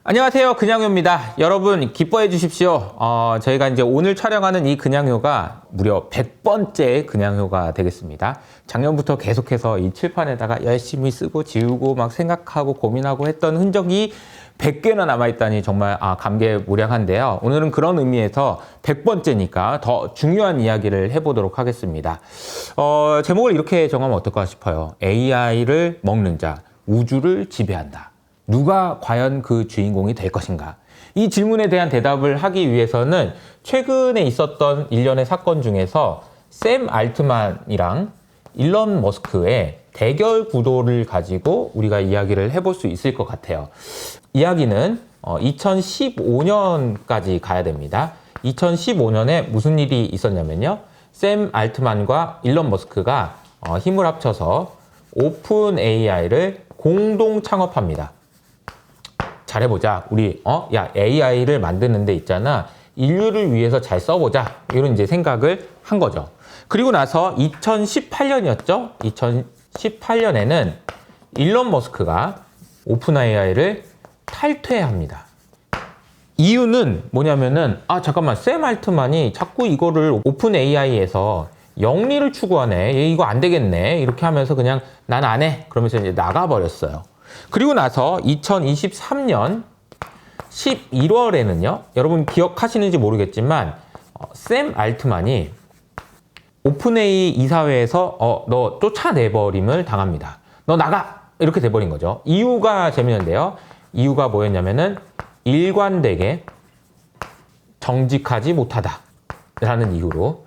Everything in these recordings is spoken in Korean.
안녕하세요. 그냥요입니다. 여러분 기뻐해 주십시오. 저희가 이제 오늘 촬영하는 이 그냥요가 무려 100번째 그냥요가 되겠습니다. 작년부터 계속해서 이 칠판에다가 열심히 쓰고 지우고 막 생각하고 고민하고 했던 흔적이 100개나 남아있다니 정말 감개무량한데요. 오늘은 그런 의미에서 100번째니까 더 중요한 이야기를 해보도록 하겠습니다. 제목을 이렇게 정하면 어떨까 싶어요. AI를 먹는 자, 우주를 지배한다. 누가 과연 그 주인공이 될 것인가? 이 질문에 대한 대답을 하기 위해서는 최근에 있었던 일련의 사건 중에서 샘 알트만이랑 일론 머스크의 대결 구도를 가지고 우리가 이야기를 해볼 수 있을 것 같아요. 이야기는 2015년까지 가야 됩니다. 2015년에 무슨 일이 있었냐면요. 샘 알트만과 일론 머스크가 힘을 합쳐서 오픈 AI를 공동 창업합니다. 잘해보자. 우리 야 AI를 만드는 데 있잖아. 인류를 위해서 잘 써보자. 이런 이제 생각을 한 거죠. 그리고 나서 2018년이었죠. 2018년에는 일론 머스크가 오픈 AI를 탈퇴합니다. 이유는 뭐냐면은 잠깐만 샘 알트만이 자꾸 이거를 오픈 AI에서 영리를 추구하네. 얘 이거 안 되겠네. 이렇게 하면서 그냥 난 안 해. 그러면서 이제 나가버렸어요. 그리고 나서 2023년 11월에는요. 여러분 기억하시는지 모르겠지만 샘 알트만이 오픈AI 이사회에서 너 쫓아내버림을 당합니다. 너 나가! 이렇게 돼버린 거죠. 이유가 재밌는데요. 이유가 뭐였냐면은 일관되게 정직하지 못하다 라는 이유로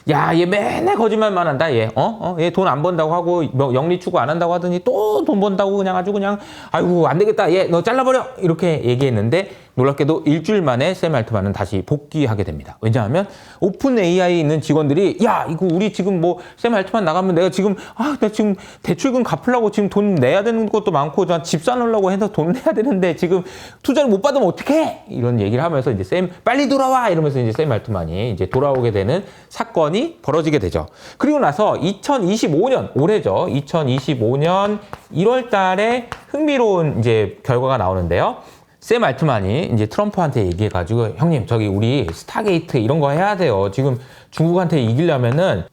야, 얘 맨날 거짓말만 한다, 얘. 얘 돈 안 번다고 하고, 영리 추구 안 한다고 하더니 또 돈 번다고 그냥 아주 그냥, 아이고, 안 되겠다, 얘, 너 잘라버려! 이렇게 얘기했는데, 놀랍게도 일주일 만에 샘 알트만은 다시 복귀하게 됩니다. 왜냐하면, 오픈 AI에 있는 직원들이, 야, 이거 우리 지금 뭐, 샘 알트만 나가면 내가 지금, 나 지금 대출금 갚으려고 지금 돈 내야 되는 것도 많고, 집 사놓으려고 해서 돈 내야 되는데, 지금 투자를 못 받으면 어떡해! 이런 얘기를 하면서 이제 빨리 돌아와! 이러면서 이제 샘 알트만이 이제 돌아오게 되는 사건이 벌어지게 되죠. 그리고 나서 2025년, 올해죠. 2025년 1월 달에 흥미로운 이제 결과가 나오는데요. 샘 알트만이 이제 트럼프한테 얘기해가지고 형님, 저기 우리 스타게이트 이런 거 해야 돼요. 지금 중국한테 이기려면은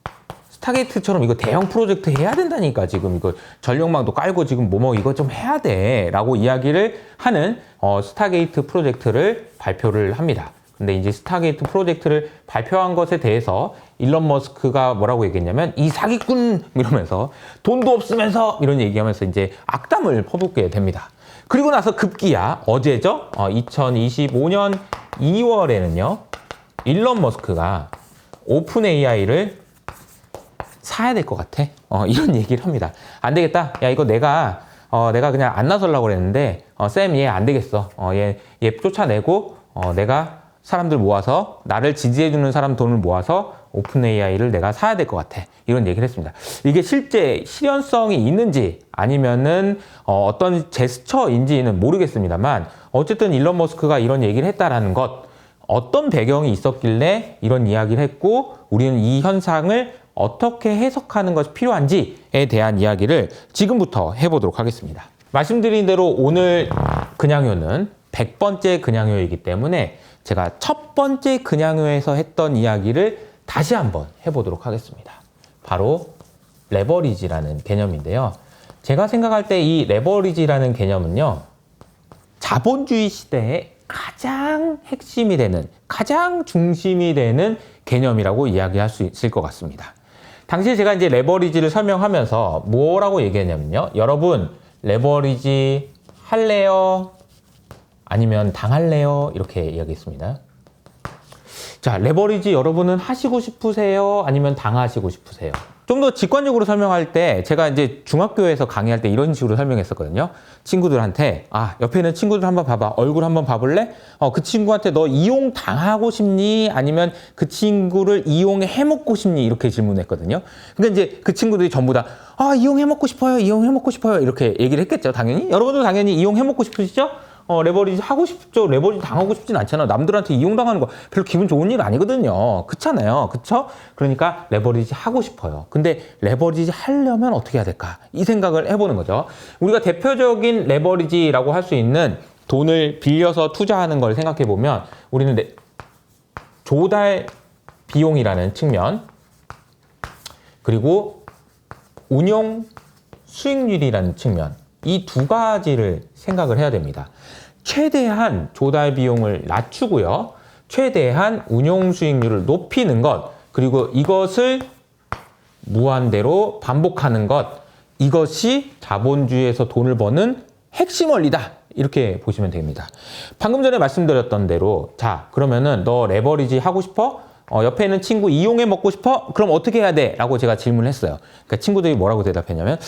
스타게이트처럼 이거 대형 프로젝트 해야 된다니까. 지금 이거 전력망도 깔고 지금 뭐 이거 좀 해야 돼. 라고 이야기를 하는 스타게이트 프로젝트를 발표를 합니다. 근데 이제 스타게이트 프로젝트를 발표한 것에 대해서 일론 머스크가 뭐라고 얘기했냐면 이 사기꾼 이러면서 돈도 없으면서 이런 얘기하면서 이제 악담을 퍼붓게 됩니다. 그리고 나서 급기야 어제죠. 2025년 2월에는요. 일론 머스크가 오픈 AI를 사야 될 것 같아. 이런 얘기를 합니다. 안 되겠다. 야 이거 내가 그냥 안 나서려고 그랬는데 샘 얘 안 되겠어. 얘 쫓아내고 내가 사람들 모아서 나를 지지해주는 사람 돈을 모아서 오픈 AI를 내가 사야 될 것 같아. 이런 얘기를 했습니다. 이게 실제 실현성이 있는지 아니면은 어떤 제스처인지는 모르겠습니다만 어쨌든 일론 머스크가 이런 얘기를 했다라는 것, 어떤 배경이 있었길래 이런 이야기를 했고 우리는 이 현상을 어떻게 해석하는 것이 필요한지에 대한 이야기를 지금부터 해보도록 하겠습니다. 말씀드린 대로 오늘 그냥요는 100번째 그냥요이기 때문에 제가 첫 번째 그냥요에서 했던 이야기를 다시 한번 해보도록 하겠습니다. 바로 레버리지라는 개념인데요. 제가 생각할 때 이 레버리지라는 개념은요. 자본주의 시대에 가장 핵심이 되는, 가장 중심이 되는 개념이라고 이야기할 수 있을 것 같습니다. 당시에 제가 이제 레버리지를 설명하면서 뭐라고 얘기했냐면요. 여러분, 레버리지 할래요? 아니면 당할래요? 이렇게 이야기했습니다. 자, 레버리지 여러분은 하시고 싶으세요? 아니면 당하시고 싶으세요? 좀 더 직관적으로 설명할 때 제가 이제 중학교에서 강의할 때 이런 식으로 설명했었거든요. 친구들한테 옆에 있는 친구들 한번 봐봐. 얼굴 한번 봐볼래? 그 친구한테 너 이용 당하고 싶니? 아니면 그 친구를 이용해 먹고 싶니? 이렇게 질문했거든요. 근데 이제 그 친구들이 전부 다 이용해 먹고 싶어요. 이용해 먹고 싶어요. 이렇게 얘기를 했겠죠. 당연히. 여러분도 당연히 이용해 먹고 싶으시죠? 레버리지 하고 싶죠. 레버리지 당하고 싶진 않잖아. 남들한테 이용당하는 거 별로 기분 좋은 일 아니거든요. 그렇잖아요. 그쵸? 그러니까 레버리지 하고 싶어요. 근데 레버리지 하려면 어떻게 해야 될까? 이 생각을 해보는 거죠. 우리가 대표적인 레버리지라고 할 수 있는 돈을 빌려서 투자하는 걸 생각해 보면 우리는 조달 비용이라는 측면 그리고 운용 수익률이라는 측면 이 두 가지를 생각을 해야 됩니다. 최대한 조달 비용을 낮추고요. 최대한 운용 수익률을 높이는 것 그리고 이것을 무한대로 반복하는 것 이것이 자본주의에서 돈을 버는 핵심 원리다. 이렇게 보시면 됩니다. 방금 전에 말씀드렸던 대로 자 그러면은 너 레버리지 하고 싶어? 옆에 있는 친구 이용해 먹고 싶어? 그럼 어떻게 해야 돼? 라고 제가 질문을 했어요. 그러니까 친구들이 뭐라고 대답했냐면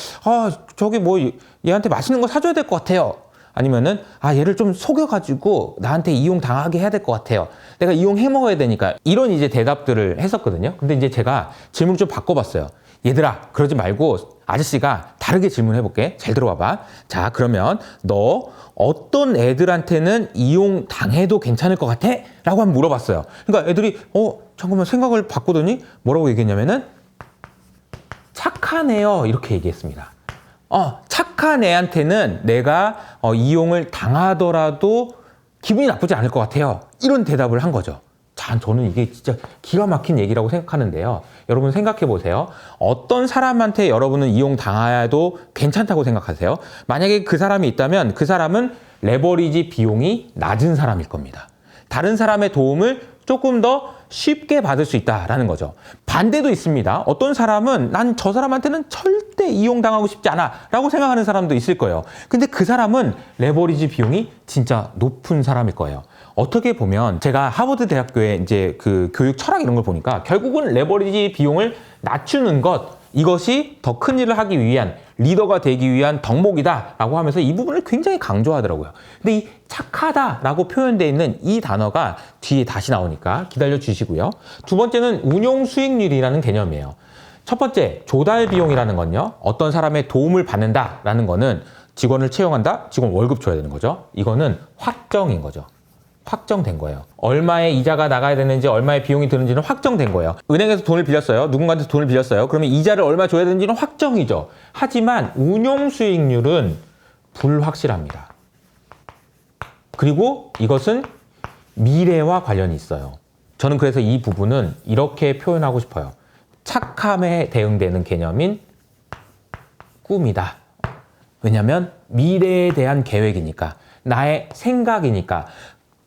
저기 뭐 얘한테 맛있는 거 사줘야 될 것 같아요. 아니면은 얘를 좀 속여가지고 나한테 이용 당하게 해야 될 것 같아요. 내가 이용해 먹어야 되니까 이런 이제 대답들을 했었거든요. 근데 이제 제가 질문을 좀 바꿔봤어요. 얘들아 그러지 말고 아저씨가 다르게 질문해볼게. 잘 들어봐봐. 자 그러면 너 어떤 애들한테는 이용 당해도 괜찮을 것 같아? 라고 한번 물어봤어요. 그러니까 애들이 잠깐만 생각을 바꾸더니 뭐라고 얘기했냐면은 착한 애요 이렇게 얘기했습니다. 착한 애한테는 내가 이용을 당하더라도 기분이 나쁘지 않을 것 같아요. 이런 대답을 한 거죠. 자, 저는 이게 진짜 기가 막힌 얘기라고 생각하는데요. 여러분 생각해 보세요. 어떤 사람한테 여러분은 이용 당해도 괜찮다고 생각하세요? 만약에 그 사람이 있다면 그 사람은 레버리지 비용이 낮은 사람일 겁니다. 다른 사람의 도움을 조금 더 쉽게 받을 수 있다라는 거죠. 반대도 있습니다. 어떤 사람은 난 저 사람한테는 절대 이용당하고 싶지 않아 라고 생각하는 사람도 있을 거예요. 근데 그 사람은 레버리지 비용이 진짜 높은 사람일 거예요. 어떻게 보면 제가 하버드 대학교의 이제 그 교육 철학 이런 걸 보니까 결국은 레버리지 비용을 낮추는 것 이것이 더 큰 일을 하기 위한 리더가 되기 위한 덕목이다라고 하면서 이 부분을 굉장히 강조하더라고요. 근데 이 착하다라고 표현되어 있는 이 단어가 뒤에 다시 나오니까 기다려 주시고요. 두 번째는 운용 수익률이라는 개념이에요. 첫 번째 조달 비용이라는 건요. 어떤 사람의 도움을 받는다라는 거는 직원을 채용한다? 직원 월급 줘야 되는 거죠. 이거는 확정인 거죠. 확정된 거예요. 얼마의 이자가 나가야 되는지 얼마의 비용이 드는지는 확정된 거예요. 은행에서 돈을 빌렸어요. 누군가한테 돈을 빌렸어요. 그러면 이자를 얼마 줘야 되는지는 확정이죠. 하지만 운용 수익률은 불확실합니다. 그리고 이것은 미래와 관련이 있어요. 저는 그래서 이 부분은 이렇게 표현하고 싶어요. 착함에 대응되는 개념인 꿈이다. 왜냐하면 미래에 대한 계획이니까 나의 생각이니까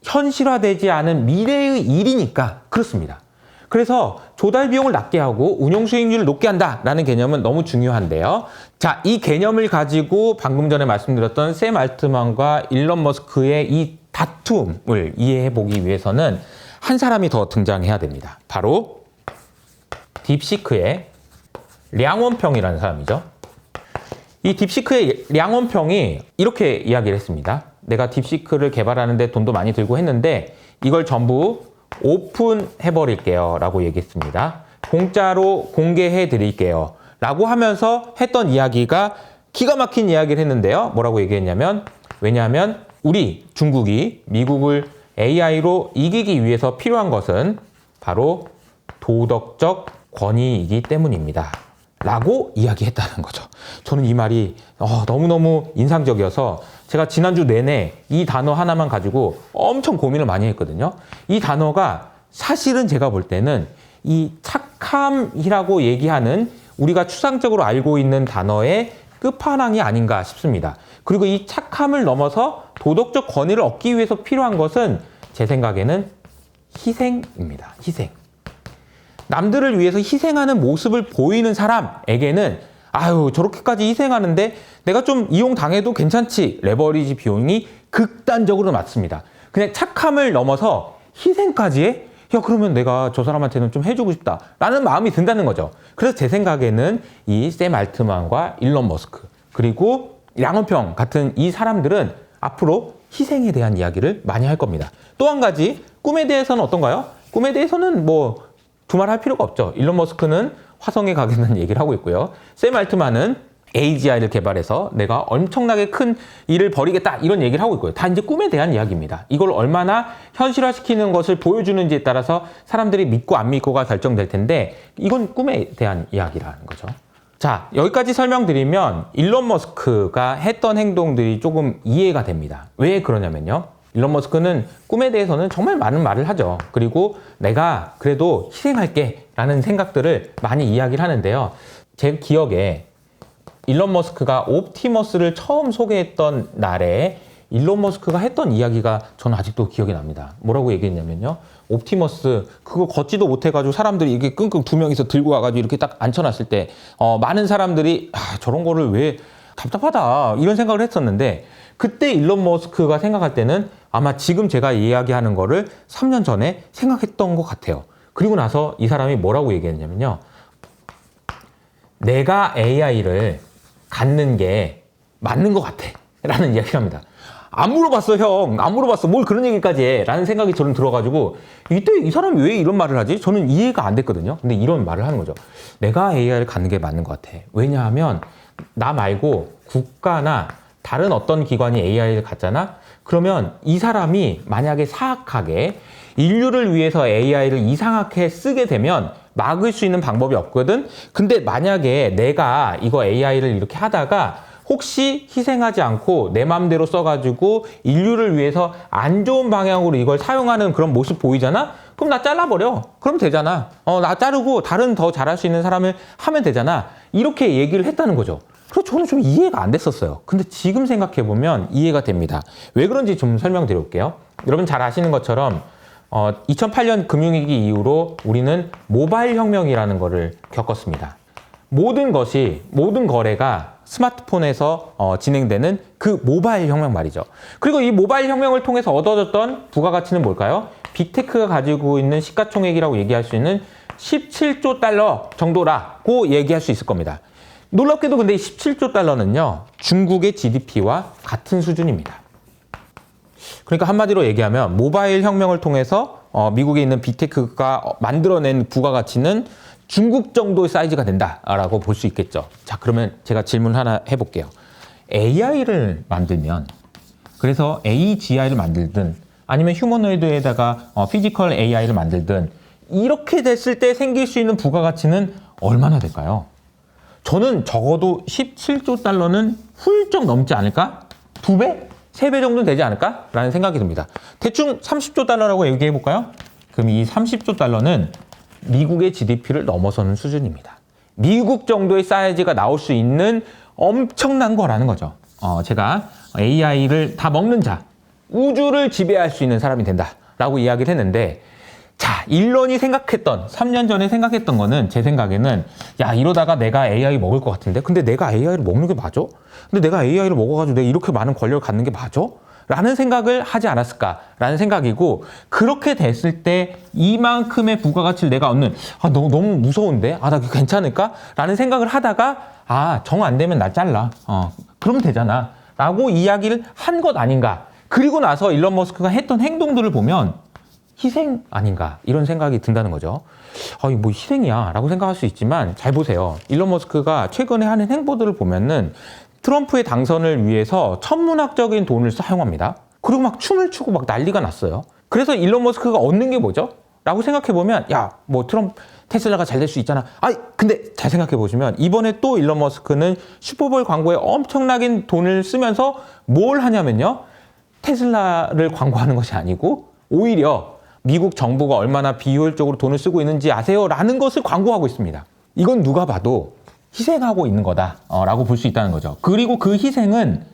현실화되지 않은 미래의 일이니까 그렇습니다. 그래서 조달 비용을 낮게 하고 운용 수익률을 높게 한다라는 개념은 너무 중요한데요. 자, 이 개념을 가지고 방금 전에 말씀드렸던 샘 알트만과 일론 머스크의 이 다툼을 이해해 보기 위해서는 한 사람이 더 등장해야 됩니다. 바로 딥시크의 량원평이라는 사람이죠. 이 딥시크의 량원평이 이렇게 이야기를 했습니다. 내가 딥시크를 개발하는데 돈도 많이 들고 했는데 이걸 전부 오픈해 버릴게요 라고 얘기했습니다. 공짜로 공개해 드릴게요 라고 하면서 했던 이야기가 기가 막힌 이야기를 했는데요. 뭐라고 얘기했냐면 왜냐하면 우리 중국이 미국을 AI로 이기기 위해서 필요한 것은 바로 도덕적 권위이기 때문입니다 라고 이야기했다는 거죠. 저는 이 말이 너무너무 인상적이어서 제가 지난주 내내 이 단어 하나만 가지고 엄청 고민을 많이 했거든요. 이 단어가 사실은 제가 볼 때는 이 착함이라고 얘기하는 우리가 추상적으로 알고 있는 단어의 끝판왕이 아닌가 싶습니다. 그리고 이 착함을 넘어서 도덕적 권위를 얻기 위해서 필요한 것은 제 생각에는 희생입니다. 희생. 남들을 위해서 희생하는 모습을 보이는 사람에게는 저렇게까지 희생하는데 내가 좀 이용당해도 괜찮지. 레버리지 비용이 극단적으로 낮습니다. 그냥 착함을 넘어서 희생까지 해? 그러면 내가 저 사람한테는 좀 해주고 싶다 라는 마음이 든다는 거죠. 그래서 제 생각에는 이 샘 알트만과 일론 머스크 그리고 량원평 같은 이 사람들은 앞으로 희생에 대한 이야기를 많이 할 겁니다. 또 한 가지 꿈에 대해서는 어떤가요? 꿈에 대해서는 두말할 필요가 없죠. 일론 머스크는 화성에 가겠다는 얘기를 하고 있고요. 샘 알트만은 AGI를 개발해서 내가 엄청나게 큰 일을 벌이겠다 이런 얘기를 하고 있고요. 다 이제 꿈에 대한 이야기입니다. 이걸 얼마나 현실화시키는 것을 보여주는지에 따라서 사람들이 믿고 안 믿고가 결정될 텐데 이건 꿈에 대한 이야기라는 거죠. 자, 여기까지 설명드리면 일론 머스크가 했던 행동들이 조금 이해가 됩니다. 왜 그러냐면요. 일론 머스크는 꿈에 대해서는 정말 많은 말을 하죠. 그리고 내가 그래도 희생할게 라는 생각들을 많이 이야기를 하는데요. 제 기억에 일론 머스크가 옵티머스를 처음 소개했던 날에 일론 머스크가 했던 이야기가 저는 아직도 기억이 납니다. 뭐라고 얘기했냐면요. 옵티머스 그거 걷지도 못해가지고 사람들이 이렇게 끙끙 두 명이서 들고 와가지고 이렇게 딱 앉혀놨을 때 많은 사람들이 저런 거를 왜 답답하다 이런 생각을 했었는데 그때 일론 머스크가 생각할 때는 아마 지금 제가 이야기하는 거를 3년 전에 생각했던 것 같아요. 그리고 나서 이 사람이 뭐라고 얘기했냐면요. 내가 AI를 갖는 게 맞는 것 같아 라는 이야기를 합니다. 안 물어봤어 형. 안 물어봤어. 뭘 그런 얘기까지 해. 라는 생각이 저는 들어가지고 이때 이 사람이 왜 이런 말을 하지? 저는 이해가 안 됐거든요. 근데 이런 말을 하는 거죠. 내가 AI를 갖는 게 맞는 것 같아. 왜냐하면 나 말고 국가나 다른 어떤 기관이 AI를 갖잖아? 그러면 이 사람이 만약에 사악하게 인류를 위해서 AI를 이상하게 쓰게 되면 막을 수 있는 방법이 없거든? 근데 만약에 내가 이거 AI를 이렇게 하다가 혹시 희생하지 않고 내 맘대로 써가지고 인류를 위해서 안 좋은 방향으로 이걸 사용하는 그런 모습 보이잖아? 그럼 나 잘라버려. 그럼 되잖아. 나 자르고 다른 더 잘할 수 있는 사람을 하면 되잖아. 이렇게 얘기를 했다는 거죠. 그래서 저는 좀 이해가 안 됐었어요. 근데 지금 생각해보면 이해가 됩니다. 왜 그런지 좀 설명드릴게요. 여러분 잘 아시는 것처럼 2008년 금융위기 이후로 우리는 모바일 혁명이라는 거를 겪었습니다. 모든 거래가 스마트폰에서 진행되는 그 모바일 혁명 말이죠. 그리고 이 모바일 혁명을 통해서 얻어졌던 부가가치는 뭘까요? 빅테크가 가지고 있는 시가총액이라고 얘기할 수 있는 17조 달러 정도라고 얘기할 수 있을 겁니다. 놀랍게도 근데 17조 달러는요, 중국의 GDP와 같은 수준입니다. 그러니까 한마디로 얘기하면 모바일 혁명을 통해서 미국에 있는 빅테크가 만들어낸 부가가치는 중국 정도의 사이즈가 된다라고 볼 수 있겠죠. 자, 그러면 제가 질문 하나 해볼게요. AI를 만들면, 그래서 AGI를 만들든 아니면 휴머노이드에다가 피지컬 AI를 만들든 이렇게 됐을 때 생길 수 있는 부가가치는 얼마나 될까요? 저는 적어도 17조 달러는 훌쩍 넘지 않을까? 2배? 3배 정도는 되지 않을까? 라는 생각이 듭니다. 대충 30조 달러라고 얘기해 볼까요? 그럼 이 30조 달러는 미국의 GDP를 넘어서는 수준입니다. 미국 정도의 사이즈가 나올 수 있는 엄청난 거라는 거죠. 제가 AI를 다 먹는 자, 우주를 지배할 수 있는 사람이 된다라고 이야기를 했는데, 자, 일론이 생각했던 3년 전에 생각했던 거는 제 생각에는 야, 이러다가 내가 AI 먹을 것 같은데 근데 내가 AI를 먹는 게 맞아? 근데 내가 AI를 먹어가지고 내가 이렇게 많은 권력을 갖는 게 맞아? 라는 생각을 하지 않았을까라는 생각이고, 그렇게 됐을 때 이만큼의 부가가치를 내가 얻는 너무 무서운데? 나 괜찮을까? 라는 생각을 하다가 정 안 되면 나 잘라. 그러면 되잖아. 라고 이야기를 한 것 아닌가. 그리고 나서 일론 머스크가 했던 행동들을 보면 희생 아닌가 이런 생각이 든다는 거죠. 뭐 희생이야 라고 생각할 수 있지만 잘 보세요. 일론 머스크가 최근에 하는 행보들을 보면은 트럼프의 당선을 위해서 천문학적인 돈을 사용합니다. 그리고 막 춤을 추고 막 난리가 났어요. 그래서 일론 머스크가 얻는 게 뭐죠? 라고 생각해보면 테슬라가 잘 될 수 있잖아. 근데 잘 생각해보시면 이번에 또 일론 머스크는 슈퍼볼 광고에 엄청나게 돈을 쓰면서 뭘 하냐면요. 테슬라를 광고하는 것이 아니고 오히려 미국 정부가 얼마나 비효율적으로 돈을 쓰고 있는지 아세요? 라는 것을 광고하고 있습니다. 이건 누가 봐도 희생하고 있는 거다 라고 볼 수 있다는 거죠. 그리고 그 희생은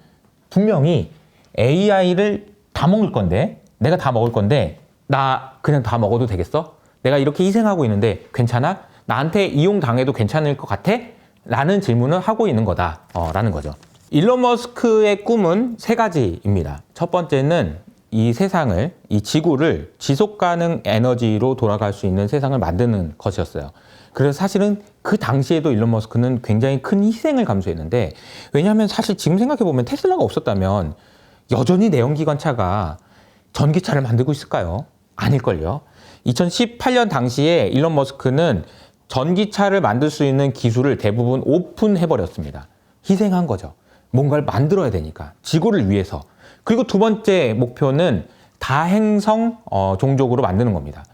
분명히 AI를 다 먹을 건데, 내가 다 먹을 건데 나 그냥 다 먹어도 되겠어? 내가 이렇게 희생하고 있는데 괜찮아? 나한테 이용당해도 괜찮을 것 같아? 라는 질문을 하고 있는 거다 라는 거죠. 일론 머스크의 꿈은 3가지입니다. 첫 번째는 이 세상을, 이 지구를 지속가능 에너지로 돌아갈 수 있는 세상을 만드는 것이었어요. 그래서 사실은 그 당시에도 일론 머스크는 굉장히 큰 희생을 감수했는데, 왜냐하면 사실 지금 생각해보면 테슬라가 없었다면 여전히 내연기관차가 전기차를 만들고 있을까요? 아닐걸요. 2018년 당시에 일론 머스크는 전기차를 만들 수 있는 기술을 대부분 오픈해버렸습니다. 희생한 거죠. 뭔가를 만들어야 되니까, 지구를 위해서. 그리고 두 번째 목표는 다행성 종족으로 만드는 겁니다.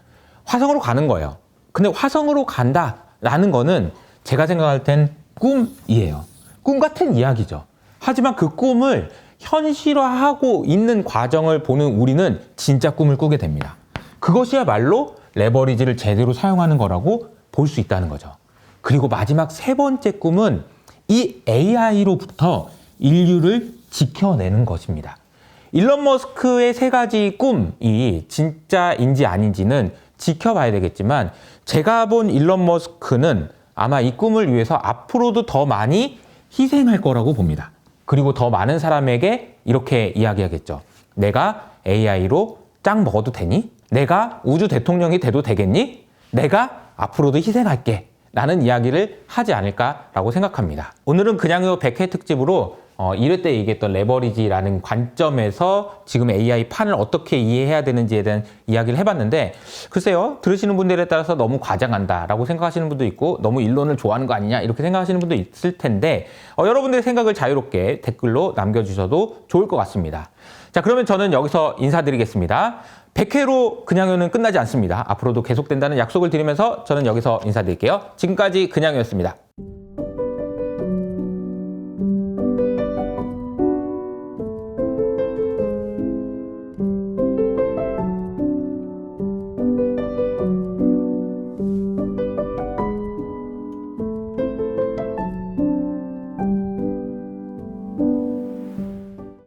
화성으로 가는 거예요. 근데 화성으로 간다라는 거는 제가 생각할 땐 꿈이에요. 꿈 같은 이야기죠. 하지만 그 꿈을 현실화하고 있는 과정을 보는 우리는 진짜 꿈을 꾸게 됩니다. 그것이야말로 레버리지를 제대로 사용하는 거라고 볼 수 있다는 거죠. 그리고 마지막 세 번째 꿈은 이 AI로부터 인류를 지켜내는 것입니다. 일론 머스크의 세 가지 꿈이 진짜인지 아닌지는 지켜봐야 되겠지만 제가 본 일론 머스크는 아마 이 꿈을 위해서 앞으로도 더 많이 희생할 거라고 봅니다. 그리고 더 많은 사람에게 이렇게 이야기하겠죠. 내가 AI로 짱 먹어도 되니? 내가 우주 대통령이 돼도 되겠니? 내가 앞으로도 희생할게. 라는 이야기를 하지 않을까라고 생각합니다. 오늘은 그냥 요 100회 특집으로 이럴 때 얘기했던 레버리지라는 관점에서 지금 AI 판을 어떻게 이해해야 되는지에 대한 이야기를 해봤는데 글쎄요, 들으시는 분들에 따라서 너무 과장한다라고 생각하시는 분도 있고 너무 일론을 좋아하는 거 아니냐 이렇게 생각하시는 분도 있을 텐데 여러분들의 생각을 자유롭게 댓글로 남겨주셔도 좋을 것 같습니다. 자, 그러면 저는 여기서 인사드리겠습니다. 100회로 그냥요는 끝나지 않습니다. 앞으로도 계속된다는 약속을 드리면서 저는 여기서 인사드릴게요. 지금까지 그냥요였습니다.